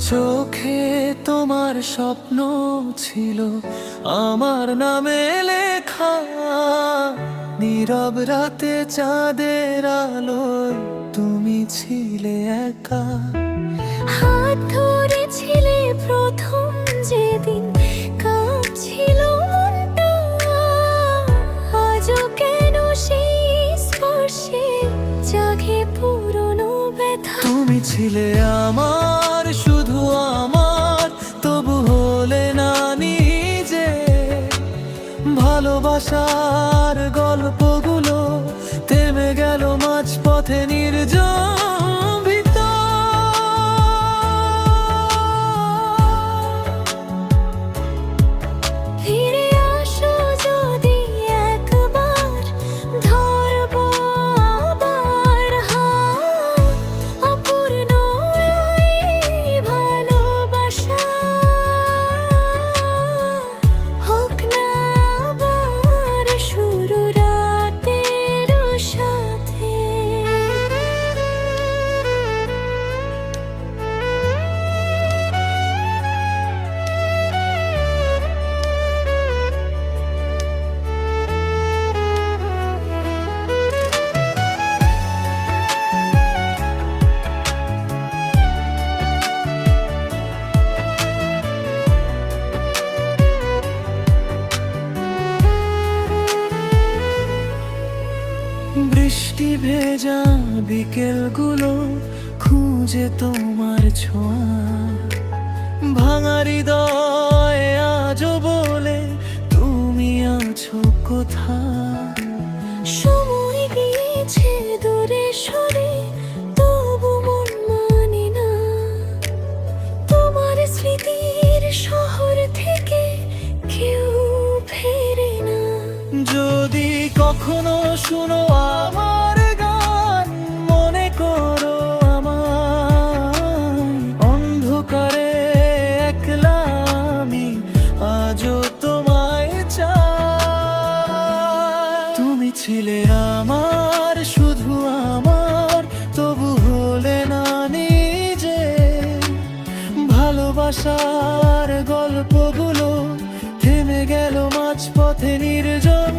চোখে তোমার স্বপ্ন ছিল আমার নামে লেখা, নীরব রাতে চাঁদের আলোয় তুমি ছিলে একা। হাত ধরেছিলে প্রথম যেদিন, কাঁপছিল মনটা, আজও কেন সেই স্পর্শে জাগে পুরনো ব্যথা। তুমি ছিলে আমার, শুধু আমার, তবু হলে না নিজে। ভালোবাসার গল্পগুলো থেমে গেল মাঝপথে নির্জন ভিতর। ফিরে আসো যদি একবার, ধরবো আবার হাত। অপূর্ণ এই ভালোবাসা হোক না আবার শুরু রাতের সাথে। বৃষ্টি ভেজা বিকেলগুলো খুঁজে তোমার ছোঁয়া, ভাঙা হৃদয়ে আজও বলে তুমি আছো কোথায়। সময় গিয়েছে দূরে সরে, তবু মন মানে না। তোমার স্মৃতির শহর থেকে কেউ ফেরে না। যদি কখনো শুনো আমার গান, মনে করো আমায়। অন্ধকারে একলা আমি আজও তোমায় চাই। তুমি ছিলে আমার, শুধু আমার, তবু হলে না নিজে। ভালোবাসার গল্পগুলো থেমে গেল মাঝপথে নির্জন।